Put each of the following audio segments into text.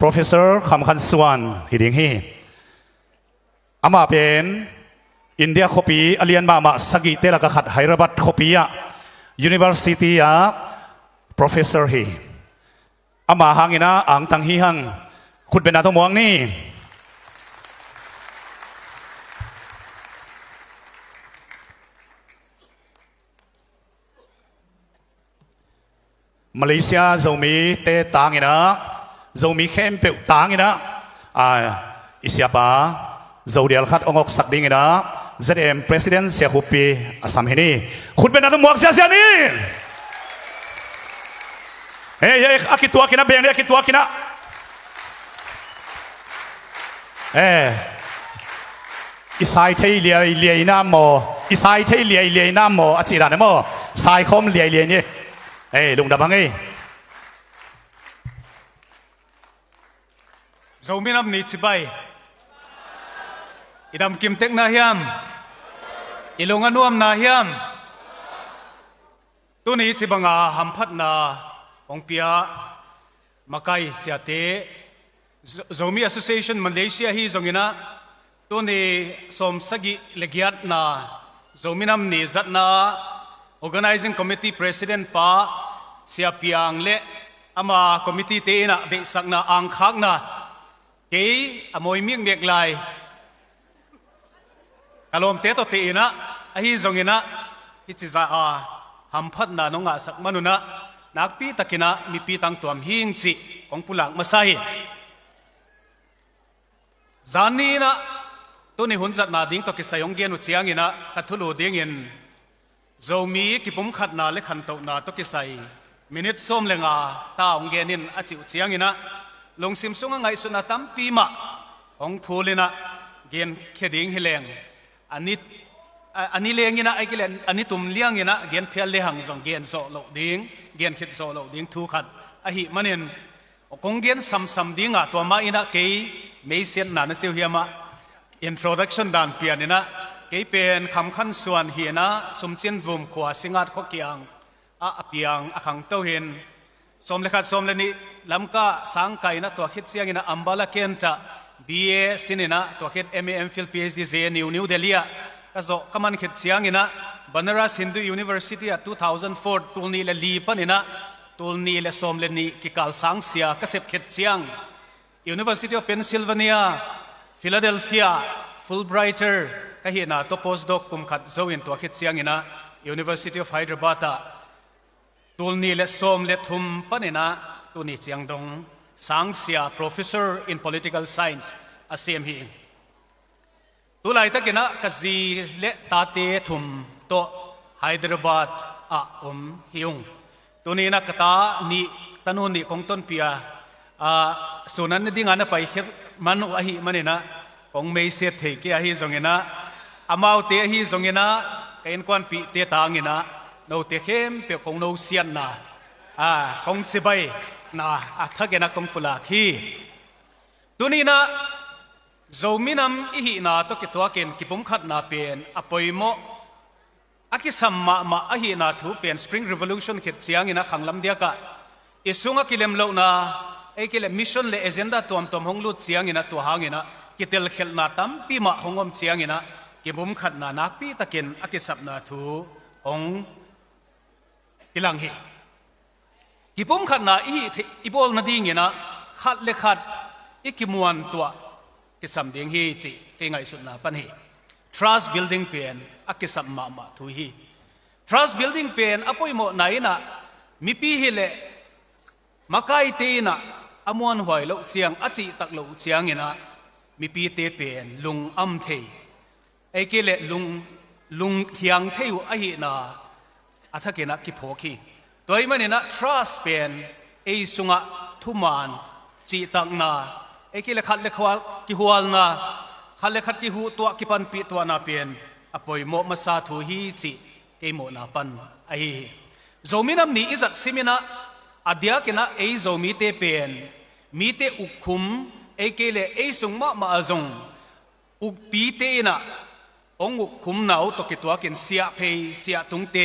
Professor คำคันส่วนฮิดิงฮีอามาเป็นอินเดียคปีอเลียนมาสกิเตลกขัดไฮรับัดคปีอะ University อะ Professor ฮีอามาหางินะอ่างตังฮีหังคุณเป็นนาทมวงนี่มาเลเซียจะมีเตต่างนะจะมีเข้มเปรี้ยวต่างนะอิสยาปาจะเดียร์ขัดองค์สักดิ่งนะ ZM President เสียหุปีอาสามเฮนี่คุณเป็นนักมวยเสียนี่เฮ้ยอากิตัวกินะเบงอากิตัวกินะอิสายเที่ยวเลียน้ำโมอิสายเที่ยวเลียน้ำโมอาจิระเนี่ยโมสายคมเลียนี่ลุงดับบังเราไม่นับนิจิไปอิดามกิมเต็กนาฮิมอิลงอนุมนาฮิมตัวนี้จิบังอาหัมพัดนาองเปียมาไกเสียเตเรามี Association Malaysia ฮีจงอินะตัวนี้สมสกิเลกิยัตนาเรามีนับนิจัดนา Organizing Committee President ป้าเสียเปียงเละอามา Committee เตนะเด็กสักนาอังคักนาเก๋อมวยเมียงเด็กลายอารมณ์เตะตัวเตะนะไอ้จงเงินะฮิจิจาหัมพัดนาน้องอาสักมนุนะนักปีตะกินะมีปีตังตัวหิงจิของปุลักมาใส่จานีนะตัวนี้หุ่นจัดนาดิ้งตัวกิสยองเกียนอุเชียงเงินะกัทุลูดิ้งเงินเรามีกิปุ่มขัดนาเล็กขันโตนาตัวกิสัยมินิทส้มเลงาตาองเกียนินอาจิอุเชียงเงินะลงซิมซุงไงสุนัตัมปีมะของพูลินะเกียนเขดิงฮิเลงอันนี้เลี้ยงเงินะไอ้กิเลนอันนี้ตุ่มเลี้ยงเงินะเกียนเพียรเลี้ยงส่งเกียนโซโลดิ้งเกียนคิดโซโลดิ้งทุกขัดไอ้หิมันเองคงเกียนซ้ำดิ้งอ่ะตัวมาอินะเกย์ไม่เสียนหนาเสียวเฮียมา introduction ด่านเปลี่ยนนะเกย์เป็นคำขั้นส่วนเฮียนะสมเจียนวุ่มขวาสิงัดข้อเกียงเปียงขังเต้าเห็นสมเลขาสมเลนี่ลำก้าสังไก่นะตัวคิดเสียงนะอัมบาลาเคนจะ BA สินนะตัวคิด MA MPhil PhD เจนิวเดลีก็จะก็มันคิดเสียงนะ Banaras Hindu University 2004ตัวนี้เลยลีปันนะตัวนี้เลยสมเลนี่กิกาลสังเสียก็เสพคิดเสียง University of Pennsylvania Philadelphia Fulbrighter ก็เห็นนะตัว postdoc กุมขัดโจวินตัวคิดเสียงนะ University of Hyderabadตัวนี้เลสมเลทุมปนินะตัวนี้เจียงดงสังเสีย Professor in Political Science อาเซียมฮีตัวไหลตะกินะกษีเลตาเตทุมโตไฮเดรบาดฮิยงตัวนี้นักตานี่ตนุนี่ของต้นเปียส่วนนั้นดิ้งอันไปเข็มมันอหิมันนะของไม่เสียเทกีอหิจงเงินะอามาเตอหิจงเงินะก็อินควันปีเตตางเงินะโนเตเข้มเปียกงโนเซียนนะคงสิบใบนะถ้าเกนักคงปุลาคีตัวนี้นะโจมินำอิหินาตัวกิตัวเกนกิปุ่มขัดนาเป็นอปอยโมอากิสัมมาอิหินาทูเป็น Spring Revolution ขิดเสียงนะขังลำเดียกะอิสุงกิเลมโลนาไอ้กิเลมิชชั่นเลเอเจนดาตัวมหงลุดเสียงนะตัวหางนะกิเตลเขลนาตัมปีมาหงอมเสียงนะกิปุ่มขัดนานักปีตะเกนอากิสับนาทูองอิลังฮีกิปุ่มขัดนาอีบอลนาดิ้งนะขัดเลขัดอีกิมวนตัวกิสัมดิ้งฮีจีเก่งไงสุดนาปันฮี trust building เป็นอากิสัมมาทุฮี trust building เป็นอปอยโมไหนนะมีปีฮิเลมาไกตีนะอมวนหอยโลเชียงอจิตักโลเชียงนะมีปีเตเป็นลุงอัมเทไอ้กิเลลุงเฮียงเทวอหินาอาทักเกนักกิโพคีตัวมันนี่นะ trust เป็นไอ้สุงะทุมานจิตักนาไอ้กิเลขัดเลขวากิหัวนาขัดเลขัดกิหูตัวกิปันปีตัวนาเป็นอปอยโมมาซาทูฮีจิเกโมนาปันไอ้โจมินำนี้อิจักซิมินะอาเดียกินะไอ้โจมีเตเป็นมีเตอุคุมไอ้เกเลไอ้สุงมาจงอุปีเตนะองอุคุมนาตกิตัวกินเสียเพยเสียตุงเต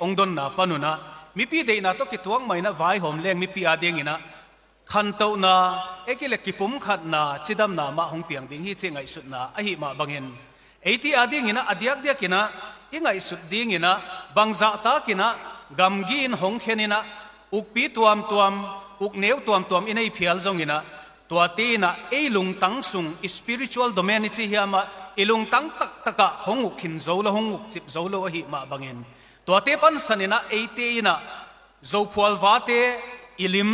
องดนนาปนุนะมีปีเตนะตกิตัวไม่นะไว้หอมแรงมีปีอาเดียงินะ ขันโตนาเอกิเลกิปุมขัดนาจิดำนามาหงเปียงดิ้งฮีเจงไอสุดนาอหิมาบังเห็นไอที่อาดิ้งนะอดียกเดียกินะอิงไอสุดดิ้งนะบังซาตากินะกำกินหงเขนินะอุกปีตัวมอุกเนียวตัวมอินไอเพียลจงกินะตัวตีนะไอลุงตั้งสุง spiritual domain นี่ที่เฮียมาไอลุงตั้งตักตะกะหงอุกขินโจละหงอุกจิบโจละอหิมาบังเห็นตัวเตปันสันนะไอเตนะโจพวลวาเตอิลิม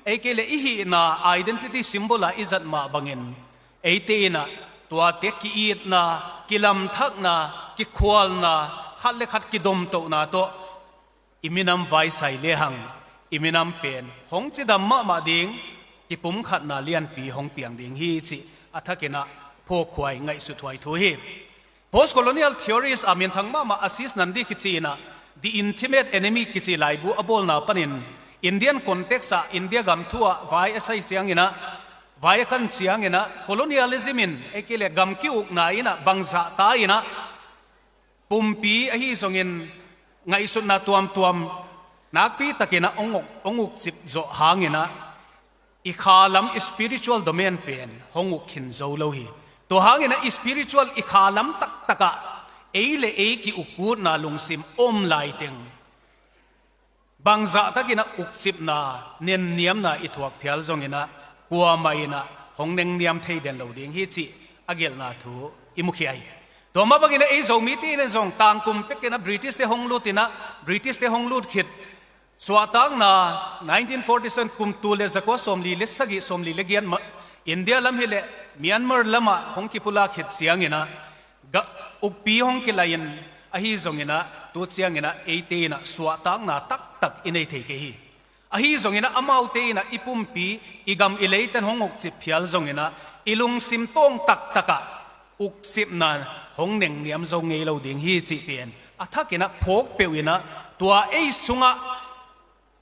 ไอเกเลอิหินะ identity symbol อิจัดมาบังเงินไอเตนะตัวเตกิอีดนะกิลำทักนะกิควอลนะขัดเลขัดกิดมโตนะโตอิมินัมไวไซเลหังอิมินัมเป็นหงจิดำมาดิงกิปุ่มขัดนาเลียนปีหงเปียงดิงฮีจิอัฐกินะพวกควายไงสุดไวทุฮี post colonial theories อามินทั้งมาassist นันดีกิจีนะ the intimate enemy กิจีไลบูอบอลนาปนินIndian context a India gam thua vai asai siang ina vai kan siang ina colonialism in ekile gam ki uk na ina bangza ta ina pumpi a hi songin ngai sun na tuam nakpi takina onguk chip zo hangina I khalam spiritual domain pen honguk khin zo lo hi to hangina spiritual I khalam tak taka eile e ki ukut na lungsim om lai teng bangza takina uksip na nen niam na ithuak phial zongina kwa mai na hongneng niam thei den lo ding hi chi agel na thu imukhi ai to ma bangina ei zo mi ti nen zong tang kum pekena british te honglut khit swatang na 1947 kum tu le zakwa somli le gian india lam hele myanmar lama hongki pula khit siangina ga ukpi hongki lain ahi zongina tu chiangina eite na swatang na tak inay thei ke hi ahi zongina amau te na ipumpi igam ileitan hongok chip phial zongina ilung simtong taka uksip na hongneng niam zo ngei lo ding hi chi pen athakina phok pewina tua ei sunga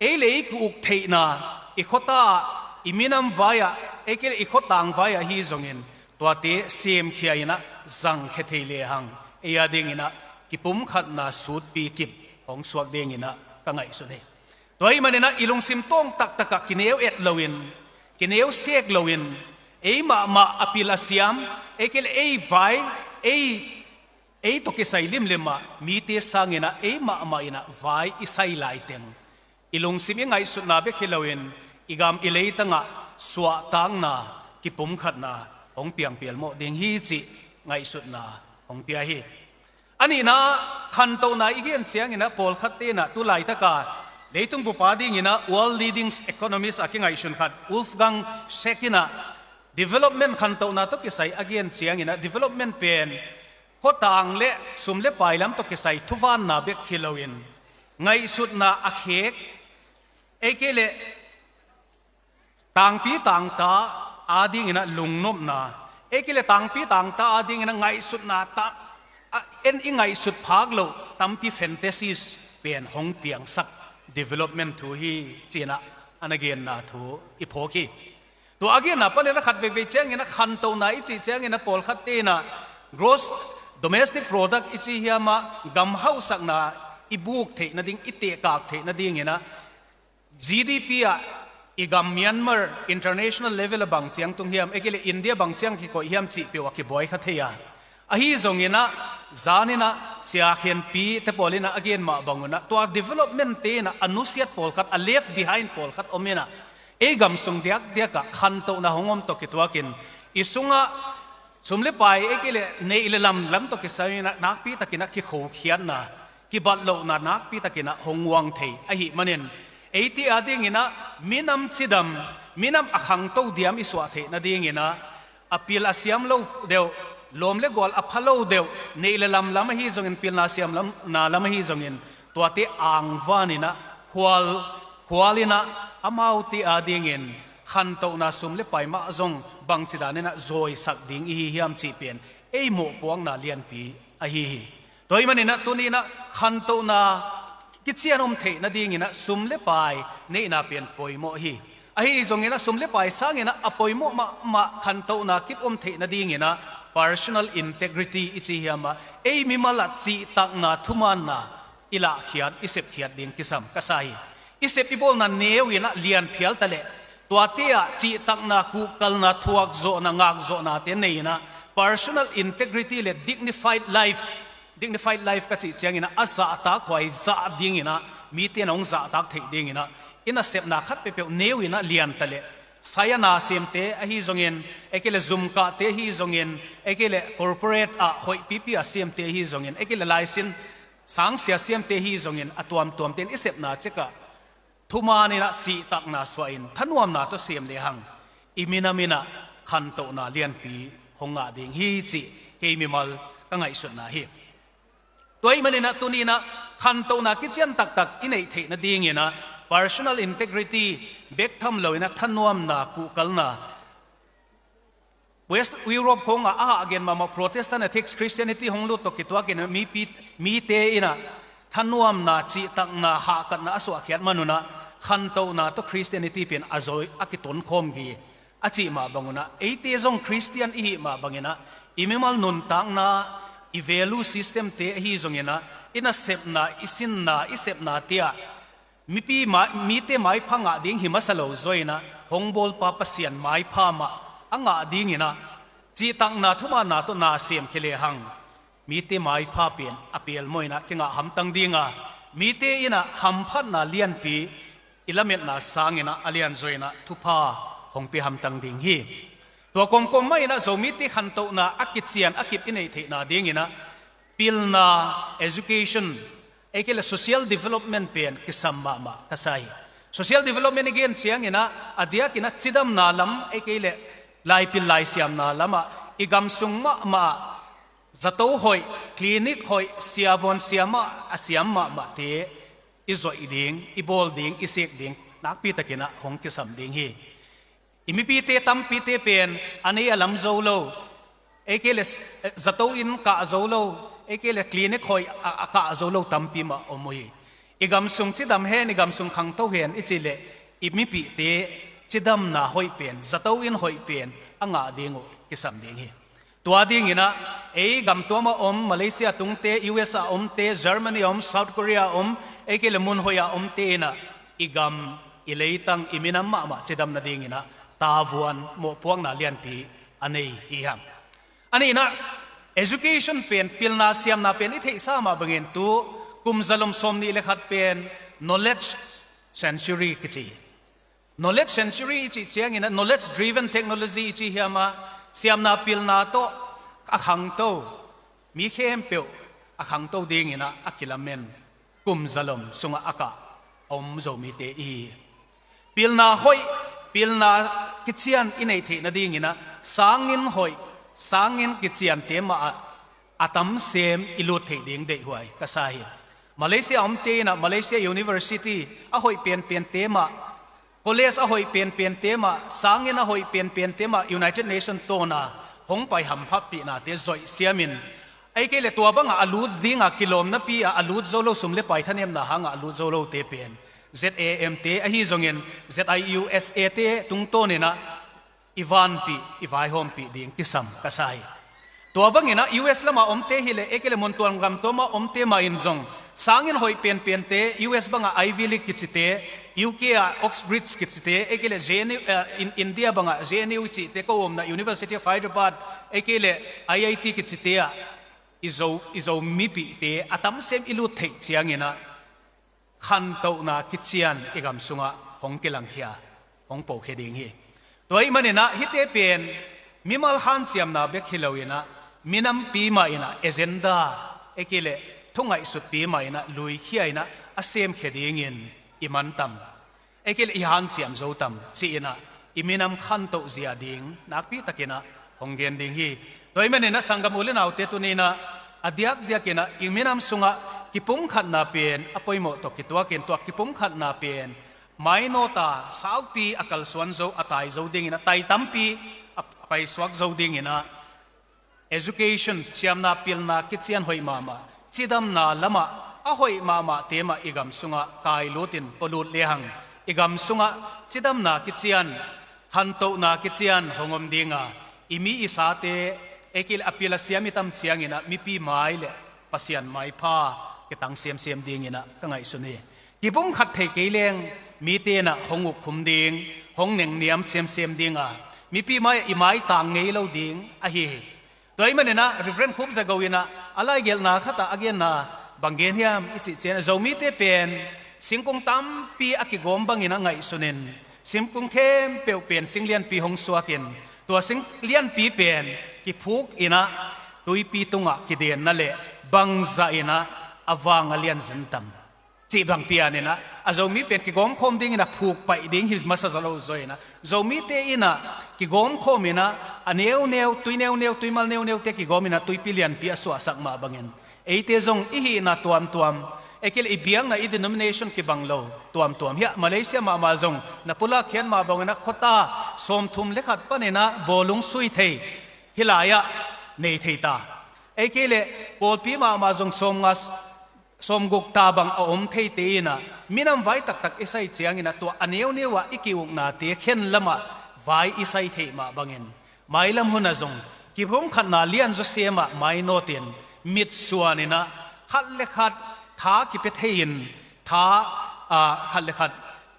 ei lei ku uk thei na ikhota iminam vaya ekel ikhotang vaya hi zongin tua te sem khiaina zang khe thei le hang eya dingina kipum khat na sut pi kip hong suak dingina ka ngai su nei toy manena ilung simtong tak taka kineu et lowin kineu sek lowin ma apil asiam ekel ei vai ei to ke sai lim lema mi te sangena ma ina vai isai lai teng ilung sim ngai su na be khilowin igam ilei tanga swa tang na kipum khat na hong piang pial mo ding hi chi ngai su na hong pia hi ani na khan to na igen chiang ina pol khat te na tu lai ta ka leitung bu pa ding ina world leading economists aking ai shun khat Wolfgang Schekina development khan to na to ki sai again chiang ina development pen ho tang le sum le pai lam to ki sai thuwan na be khilowin ngai sut na akhek ekele tang pi tang ta ading ina lungnom na ekele tang pi tang ta ading ina ngai sut na ta en ingai sut phak lo tampi fantasies pen hong piang sak development thu hi china an again na thu iphoki to again na pan na khat ve chang ina khan to na I chi chang ina pol khat te na gross domestic product ichi hiama gam house sak na ibuk the na ding ite kak the na ding ina GDP a igam Myanmar international level bang chiang tung hiam ekele India bang chiang ki ko hiam chi pe wa ki boy kha theya ahi zongina zanina sia khen pi te polina again ma banguna to development te na anusiat pol khat a left behind pol khat omena e gam sung dia ka khan to na hongom to ki twakin isunga sumle pai ekele nei ilam lam to ki saina nak pi takina ki kho khian na ki bat lo na nak pi takina hongwang thei ahi manen eiti ading ina minam chidam minam akhang to diam iswa the na ding ina apil asiam lo deu lom le gol aphalo deu neile lam hi zongin pil na siam lam hi zongin to te angwanina khwalina amauti adingin khan to na sumle pai ma zong bang chidanena zoi sak ding hi hiam chi pen ei mo puang na lian pi a hi toy manina tunina khan to na kichianom the na dingina sumle pai nei na pen poimo hi ahi zongina sumle pai sangina apoimo ma khan to na kip the na dingina personal integrity ichi hiama ei mimala chi tak na thuman na ila khiat isep khiat ding kisam kasai isep ibol na newina lian phial tale ตัวเตี้ยจีตักนากูกัลนาทวกโจนางากโจนาเตนี่นะ personal integrity และ dignified life ก็จีเสียงนะอาซาตักหอยซาดิ้งนะมีเตียนองซาตักเทดิ้งนะอินะเสพนาขัดเปเปียวเนวินะเลียนตะเลสายนาเสียมเตอฮีจงเงินเอกเลซุมกาเตฮีจงเงินเอกเล corporate หอยปีปีเสียมเตฮีจงเงินเอกเลไลเซนสังเสียเสียมเตฮีจงเงินตัวมเตนอิเสพนาเจกะทุมานี่นะจีตักนาสวาอินท่านวมนาตัวเสียมเลหังอิมินาขันโตนาเลียนปีหงอาดิงฮีจีเกมิมัลก็ไงสุดนาฮีตัวมันนี่นะตัวนี้นะขันโตนาคิดเช่นตักอินไอเทนะดีงี้นะ personal integrity เบกทำเลยนะท่านวมนากูกัลนา West Europe คงเกณฑ์มา Protestant ethics Christianity หงลุตกิตัวกินมีเตอินะท่านวมนาจีตักนาหากันนะอสวะเขียนมนุนะขันโตนาตัว Christianity เป็นอจอยอกิตนคมกีอาจีมาบังนะไอเตจง Christian อีมาบังนะอิมิมัลนุนตังนาอี value system เตฮีจงนะอินะเสพนาอิสินนาอิเสพนาเตียมีเตไม้พังดิ่งหิมัสโลจอยนะหงบอลปาปเสียนไม้พามาดิ่งนะจีตังนาทุมานาตัวนาเสียมเคเลหังมีเตไม้พาเปลี่ยนอเปียลมวยนะเก่งหำตังดิ่งมีเตอินะหำพัดนาเลียนปีอิละเมตนาสางนะอเลียนจอยนะทุพาหงปีหำตังดิ่งฮีตัวกงไม่นะโจมีที่ขันโตนะอักิเซียนอักิปอินเอเทนะดิ่งนะพิลนา education เอกเล social development เป็นกิสัมมากัสไซ social development again เสียงนะอดียกินะจิดำนาลำเอกเลลายพิลลายเสียมนาลำอีกำสุงมาจัตโตหอยคลินิกหอยเสียวนเสียมาเตอิจอยดิ่งอิบอลดิ่งอิเสกดิ่งนักปีตะกินะหงกิสัมดิ่งฮีอิมิปีเตตัมปีเตเป็นอันนี้ลำโจโลเอกเลจัตโตอินกะโจโลเอกเลคลินิกหอยกะโจโลตัมปีมาอมวยอีกำสุงจิดำเฮนอีกำสุงขังโตเฮนอิจิเลอิมิปีเตจิดำนาหอยเป็นจัตโตอินหอยเป็นดิ่งกิสัมดิ่งฮีตัวดิ่งนะกำตัวมามาเลเซียตุงเต US เตเยอรมนีSouth Korea เอกเลมุนหอยเตนะอีกำอิเลตังอิมินัมมาจิดำนาดิ่งนะตาวันโมพวงนาเลียนปีอันนี้ฮิฮัมอันนี้นะ education เป็นพิลนาเสียมนาเป็นอิเทศามาบังเอิญตัวกุมจลมสมนี่เลขัดเป็น knowledge century กิจี knowledge century จีเชียงอินะ knowledge driven technology จีฮิมาเสียมนาพิลนาโตอักขังโตมีเข้มเปียวอักขังโตดิ่งอินะอักกิลเมนกุมจลมสุงอากาโจมีเตอีพิลนาหอยพิลนากิจยันอินไอเทนดิ่งนะสังอินหอยสังอินกิจยันเตมาอาตัมเซมอิลุเทดิ่งเดหวยก็ใช่มาเลเซียเตนะมาเลเซีย University หอยเปลี่ยนเตมา college หอยเปลี่ยนเตมาสังอินหอยเปลี่ยนเตมา United Nations โตนะหงไปหำพับปีนาเตจอยเสียมินไอ้เกลตัวบังอาลูดดิ่งกิโลมนะปีอาลูดโซโลสุมเลไปท่านเอ็มนะหังอาลูดโซโลเตเป็น ZAMT ฮีจงเงิน ZIUSAT ตุงโตเนี่ยนะอีวานปีอีวายโฮมปีดิ่งกิสัมกษัยตัวบังเงินนะ US ละมาเตฮิเลเอกเลมอนตัวงำตัวมาเตมาอินจงสังเงินหอยเปลี่ยนเต US บังIvy League กิจเต UK Oxbridge กิจเตเอกเล JNU อินเดียบังJNU กิจเตก็นะ University of Hyderabad เอกเล IIT กิจเตอิโซมีปีเตอาตัมเซมอิลุเทเชียงเงินนะขันโตนาคิดเชียนอีกคำสุงะหงกิลังเฮียหงโปเคดิงฮีตัวอีมันเนี่ยนะฮิตเตเป็นมิมัลฮันเซียมนาเบกฮิลาวินะมินัมปีมาอินะเอเจนดาเอกิเลทุ่งไอสุดปีมาอินะลุยขี้ไอนะอาเซมเคดิงอินอิมันตัมเอกิเลอีฮันเซียมโจตัมซีอินะอิมินัมขันโตเซียดิงนักปีตะกินะหงเกนดิงฮีตัวอีมันเนี่ยนะสังกัมอุลินาอุเตตุนีนะอดียกกินะอิมินัมสุงะกิปุงขัดนาเป็นอภัยโมตกิตัวเกณฑ์ตัวกิปุงขัดนาเป็นไม่โนตาสาวปีอากาศสวนโจอัตายโจดิ่งนะไตตั้มปีไปสวกโจดิ่งนะ education เชียมนาพิลนาคิดเชียนหอยมาจิดำนาละมาหอยมาเตมาอีกำสุงะกายลุตินปลุดเลี้ยงอีกำสุงะจิดำนาคิดเชียนขันโตนาคิดเชียนหงอมดิ่งอิมีอิสาเตเอกิลอภิลเสียมิตัมเชียงนะมีปีไม้เลปัสยันไม้ผ้ากิตังเสียมดิ่งนะก็ไงสุนีกิปุงขัดเทกิเลงมีเตนะหงอุกคุมดิ่งห hong neng niam sem dinga mi pi mai imai tang ngei lo ding a hi toy manena reverend khum za gowina alai gel na khata again na bangen hiam ichi chen zomi te pen singkung tam pi akigom bangina ngai sunin simkung khem peu pen singlian pi hong suakin tua singlian pi pen ki phuk ina tui pi tunga ki den na le bangza ina awang alian zantam chi bang pian ina azomi pen ki gom khom ding ina phuk pai ding hil masa zalo zoina zomi te ina ki gom khom ina aneu neu tui mal neu te ki gom ina tui pilian pi aswa sak ma bangen eite zong ihi na tuam ekil ibiang na denomination ki banglo tuam hia Malaysia ma zong na pula khian ma bangena khota som thum lekhat panena bolung sui thei hilaya nei theita ekile polpi ma zong som guk ta bang om thei te na minam vai tak isai chiang ina to aneu newa ikiung na te khen lama vai isai thei ma bangin mailam huna zong ki bom khan na lian zo sema mai no tin mit suanina khat le khat tha ki pe thein tha khat le khat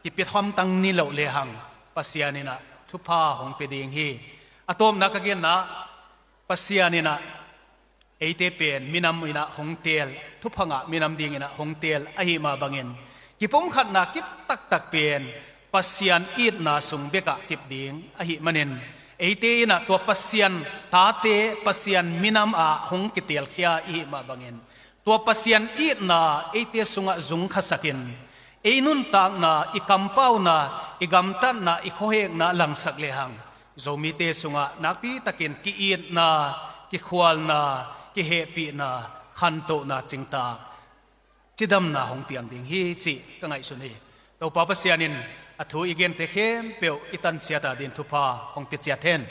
ki pe thom tang ni lo le hang pasianina thupa hong pe ding hi atom na ka gen na pasianina eite pen minam ina hongtel thupanga minam ding ina hongtel ahi ma bangin kipom khat na kip tak pen pasian it na sung beka kip ding ahi manin eite ina to pasian ta te pasian minam a hong kitel khia i ma bangin to pasian it na eite sunga zung khasakin einun tang na ikampau na igamtan na ikhohek na langsak lehang zomi te sunga nakpi takin ki it na ki khwal na ki happy na khanto na chingta chidam na hong piang ding hi chi ka ngai suni to pa pasianin athu igen te khem peu itan chiata din thupa hong pi chia then